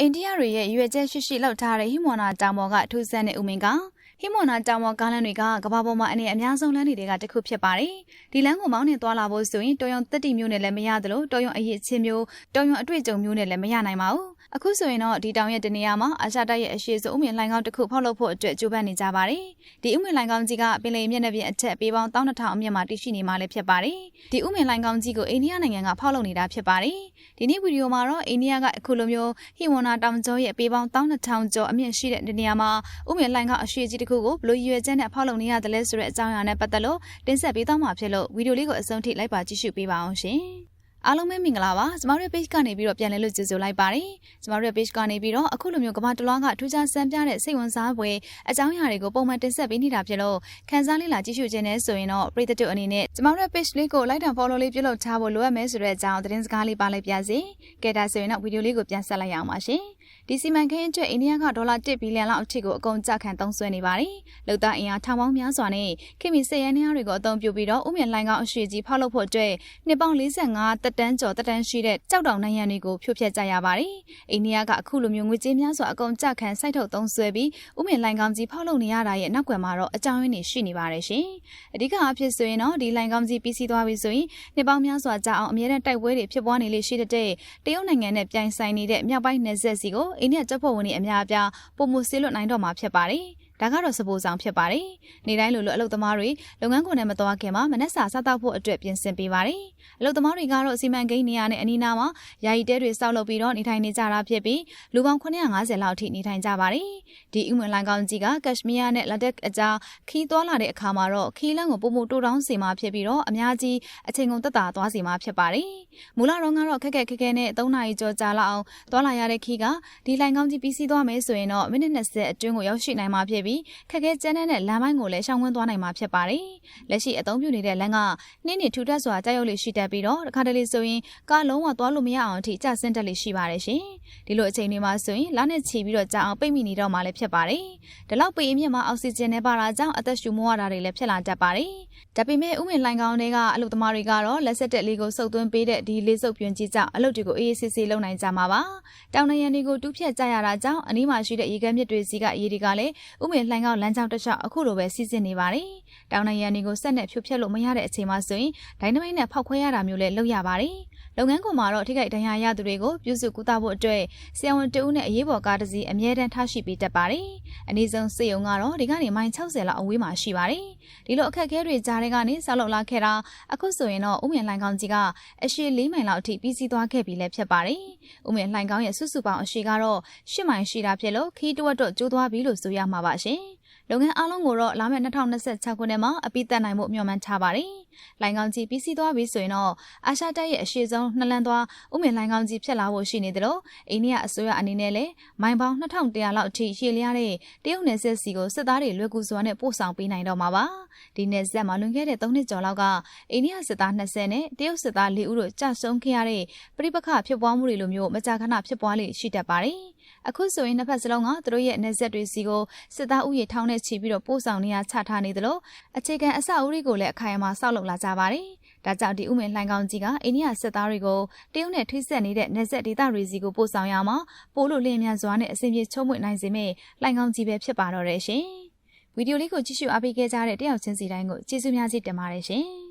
အိန္ဒိယတွေရဲ့ရွေကျဲရှိရှိလောက်ထားတဲ့ဟိမွန်နာတောင်ပေါ်ကထူးဆန်းတဲ့ဥမင်ကဟိမွန်နာတောင်ပေါ်ကားလမ်းတွေကကမ္ဘာပေါ်မှာအနေအများဆုံးလမ်းတွေကတစ်ခုဖြစ်ပါတယ်။ဒီလမ်းကိုမောင်းနှင်သွားလာဖို့ဆိုရင်တော်ရုံတက်တီမျိုးနဲ့လည်းမရသလိုတော်ရုံအရေးချင်းမျိုးတော်ရုံအတွေ့အကြုံမျိုးနဲ့လည်းမရနိုင်ပါဘူး။အခုဆိုရင်တော့ဒီတောင်ရဲ့တနေရာမှာအာရှတိုက်ရဲ့အရှိဆုံးဥမင်လိုင်ကောင်းတစ်ခုဖောက်လုပ်ဖို့အတွက်ကြိုးပမ်းနေကြပါတယ်။ဒီဥမင်လိုင်ကောင်းကြီးကပင်လယ်မျက်နှာပြင်အထက်ပေပေါင်း1200အမြင့်မှာတည်ရှိနေမှလည်းဖြစ်ပါတယ်။ဒီဥမင်လိုင်ကောင်းကြီးကိုအိန္ဒိယနိုင်ငံကဖောက်လုပ်နေတာဖြစ်ပါတယ်။ဒီနေ့ဗီဒီယိုမှာတော့အိန္ဒိယကအခုလိုမျိုးဟိမွန်နာတောင်ကျော်ရဲ့ပေပေါင်း1200ကျော်အမြင့်ရှိတဲ့နေရာမှာဥမင်လိုင်ကောင်းအရှိကြီးတစ်ခုကိုဘလို့ရွေကျဲနဲ့ဖောက်လုပ်နေရတယ်လဲဆိုတဲ့အကြောင်းအရာနဲ့ပတ်သက်လို့တင်ဆက်ပေးသွားမှာဖြစ်လို့ဗီဒီယိုလေးကိုအဆုံးထိလိုက်ပါကြည့်ရှုပေးပါအောင်ရှင်။အားလုံးပဲမင်္ဂလာပါကျမတို့ရဲ့ page ကနေပြီးတော့ပြန်လည်လို့ကြိုဆိုလိုက်ပါတယ်ကျမတို့ရဲ့ page ကနေပြီးတော့အခုလိုမျိုးကမ္ဘာတလွှားကထူးခြားစံပြတဲ့စိတ်ဝင်စားဖွယ်အကြောင်းအရာတွေကိုပုံမှန်တင်ဆက်ပေးနေတာဖြစ်လို့ခန်းစားလေးလာကြည့်ရှုခြင်းနဲ့ဆိုရင်တော့ပရိသတ်တို့အနေနဲ့ကျမတို့ရဲ့ page လေးကို like and follow လေးပြုလုပ်ထားဖို့လိုအပ်မယ်ဆိုတဲ့အကြောင်းသတင်းစကားလေးပါလိုက်ပါစေကဲဒါဆိုရင်တော့ဗီဒီယိုလေးကိုပြန်ဆက်လိုက်ရအောင်ပါရှင်ဒီစီမံကိန်းအတွက်အိန္ဒိယကဒေါ်လာ1ဘီလီယံလောက်အထိကိုအကုန်ကျခံသုံးစွဲနေပါတယ်။လုံသားအင်အားထောင်ပေါင်းများစွာနဲ့ခင်မီစက်ရန်များတွေကိုအသုံးပြုပြီးတော့ဥမင်လိုင်ကောင်းအရှိကြီးဖောက်လုပ်ဖို့အတွက်နှစ်ပေါင်း45တက်တန်းကျော်တက်တန်းရှိတဲ့ကြောက်တောင်နိုင်ငံတွေကိုဖြိုဖျက်ကြရပါတယ်။အိန္ဒိယကအခုလိုမျိုးငွေကြေးများစွာအကုန်ကျခံစိုက်ထုတ်သုံးစွဲပြီးဥမင်လိုင်ကောင်းကြီးဖောက်လုပ်နေရတာရဲ့နောက်ကွယ်မှာတော့အကြောင်းရင်းတွေရှိနေပါတယ်ရှင်။အဓိကအဖြစ်ဆိုရင်တော့ဒီလိုင်ကောင်းကြီးပြီးစီးသွားပြီဆိုရင်နှစ်ပေါင်းများစွာကြာအောင်အမြဲတမ်းတိုက်ပွဲတွေဖြစ်ပွားနေလေရှိတဲ့တရုတ်နိုင်ငံနဲ့ပြိုင်ဆိုင်နေတဲ့မြောက်ပိုင်းနယ်စပ်စီကိုအိန္ဒိယတပ်ဖွဲ့ဝင်တွေအများအပြားပုံမှုဆေးလွတ်နိုင်တော့မှာဖြစ်ပါတယ်။ဒါကတော့စပိုးဆောင်ဖြစ်ပါတယ်။နေတိုင်းလိုလိုအလုပ်သမားတွေလုပ်ငန်းခွင်နဲ့မသွားခင်မှာမနက်စာစားတောက်ဖို့အတွက်ပြင်ဆင်ပေးပါတယ်။အလုပ်သမားတွေကတော့စီမံကိန်းနေရာနဲ့အနီးနားမှာယာယီတဲတွေစောက်လုပ်ပြီးတော့နေထိုင်နေကြတာဖြစ်ပြီးလူပေါင်း950လောက်အထိနေထိုင်ကြပါတယ်။ဒီဥမင်လိုင်ကောင်းကြီးကကက်ရှမီးယားနဲ့လက်ဒက်အကြားခီးသွားလာတဲ့အခါမှာတော့ခီးလန်းကိုပုံမှုတိုးတောင်းစီမှာဖြစ်ပြီးတော့အများကြီးအချိန်ကုန်သက်သာသွားစီမှာဖြစ်ပါတယ်။မူလတော့ကတော့ခက်ခဲနဲ့3နာရီကျော်ကြာလောက်အောင်သွားလာရတဲ့ခီးကဒီလိုင်ကောင်းကြီးပြီးစီးသွားမယ်ဆိုရင်တော့မိနစ်20အတွင်းကိုရောက်ရှိနိုင်မှာဖြစ်ပြီးခက်ခဲကျန်းတဲ့လမ်းပိုင်းကိုလည်းရှောင်ဝန်းသွားနိုင်မှာဖြစ်ပါတယ်။လက်ရှိအသုံးပြုနေတဲ့လမ်းကနှင်းနေထူထပ်စွာကြောက်ရွံ့လေးရှိတတ်ပြီးတော့တစ်ခါတလေဆိုရင်ကားလုံးဝသွားလို့မရအောင်အထိကျဆင်းတက်လေးရှိပါတယ်ရှင်။ဒီလိုအချိန်တွေမှာဆိုရင်လမ်းနဲ့ချီပြီးတော့ကြာအောင်ပိတ်မိနေတော့မှလည်းဖြစ်ပါတယ်။ဒီလောက်ပိတ်အမြင့်မှာအောက်ဆီဂျင်နဲ့ပါတာကြောင့်အသက်ရှူမဝတာတွေလည်းဖြစ်လာတတ်ပါတယ်။ဒါပေမဲ့ဥမင်လိုင်ကောင်းတွေကအလုပ်သမားတွေကတော့လက်ဆက်တက်လေးကိုစုပ်သွင်းပေးတဲ့ဒီလေးစုပ်ပြွန်ကြီးကြောင့်အလုပ်တွေကိုအေးအေးဆေးဆေးလုပ်နိုင်ကြမှာပါ။တောင်နရံတွေကိုတူးဖြတ်ကြရတာကြောင့်အနီးမှာရှိတဲ့ရေခဲမြစ်တွေစီကရေတွေကလည်းဥမင်လိုင်ကောင်းလမ်းကြောင်းတစ်လျှောက်အခုလိုပဲစီးဆင်းနေပါတယ်။တောင်နရံတွေကိုဆက်နဲ့ဖြိုဖျက်လို့မရတဲ့အချိန်မှာဆိုရင်ဒိုင်နမိုက်နဲ့ဖောက်ခွဲရတာမျိုးလည်းလုပ်ရပါတယ်။လုပ်ငန်းခွင်မှာတော့ထိခိုက်ဒဏ်ရာရသူတွေကိုပြုစုကူတာဖို့အတွက်ဆရာဝန်တဦးနဲ့အရေးပေါ်ကားတစ်စီးအမြဲတမ်းထားရှိပေးတတ်ပါတယ်။အနည်းဆုံးစေယုံကတော့ဒီကနေမိုင်60လောက်အဝေးမှာရှိပါတယ်။ဒီလိုအခက်အခဲတွေကြားထဲကနေဆောက်လုပ်လာခဲ့တာအခုဆိုရင်တော့ဥမင်လိုင်ကောင်းကြီးကအရှည်4မိုင်လောက်အထိပြီးစီးသွားခဲ့ပြီလည်းဖြစ်ပါတယ်။ဥမင်လိုင်ကောင်းရဲ့စုစုပေါင်းအရှည်ကတော့10မိုင်ရှိတာဖြစ်လို့ခီးတဝက်တော့ကျိုးသွားပြီလို့ဆိုရမှာပါရှင်။လုပ်ငန်းအားလုံးကိုတော့လာမယ့်2026ခုနှစ်မှာအပြီးသတ်နိုင်ဖို့မျှော်မှန်းထားပါတယ်။လိုင်ကောင်းကြီးပြီးစီးသွားပြီဆိုရင်တော့အာရှတိုက်ရဲ့အရှေ့ဆုံးနှစ်လမ်းသွားဥမင်လိုင်ကောင်းကြီးဖြစ်လာဖို့ရှိနေတယ်လို့အိန္ဒိယအစိုးရအနေနဲ့လည်းမိုင်ပေါင်း2100လောက်အထိရှည်လျားတဲ့တရုတ်နယ်စပ်စီကိုစစ်သားတွေလွယ်ကူစွာနဲ့ပို့ဆောင်ပေးနိုင်တော့မှာပါ။ဒီနယ်စပ်မှာလွန်ခဲ့တဲ့3နှစ်ကျော်လောက်ကအိန္ဒိယစစ်သား20နဲ့တရုတ်စစ်သား4ဦးတို့ကြာဆုံးခဲ့ရတဲ့ပြိပခဖြစ်ပွားမှုတွေလိုမျိုးမကြာခဏဖြစ်ပွားလေရှိတတ်ပါတယ်။အခုဆိုရင်နှစ်ဖက်စလုံးကသူတို့ရဲ့နယ်စပ်တွေစီကိုစစ်သားဥယျာဉ်ထောင်နဲ့ချီပြီးတော့ပို့ဆောင်နေရချထားနေသလိုအခြေခံအဆောက်အဦတွေကိုလည်းအခိုင်အမာဆောက်လုပ်လာကြပါတယ်။ဒါကြောင့်ဒီဥမင်လိုင်ကောင်းကြီးကအိန္ဒိယစစ်သားတွေကိုတရုတ်နဲ့ထိစပ်နေတဲ့နယ်စပ်ဒေသတွေစီကိုပို့ဆောင်ရမှာပို့လို့လင်းမြန်စွာနဲ့အဆင်ပြေချုံးမွေ့နိုင်စေမယ့်လိုင်ကောင်းကြီးပဲဖြစ်ပါတော့တယ်ရှင်။ဗီဒီယိုလေးကိုကြည့်ရှုအားပေးခဲ့ကြတဲ့တယောက်ချင်းစီတိုင်းကိုကျေးဇူးများကြီးတင်ပါတယ်ရှင်။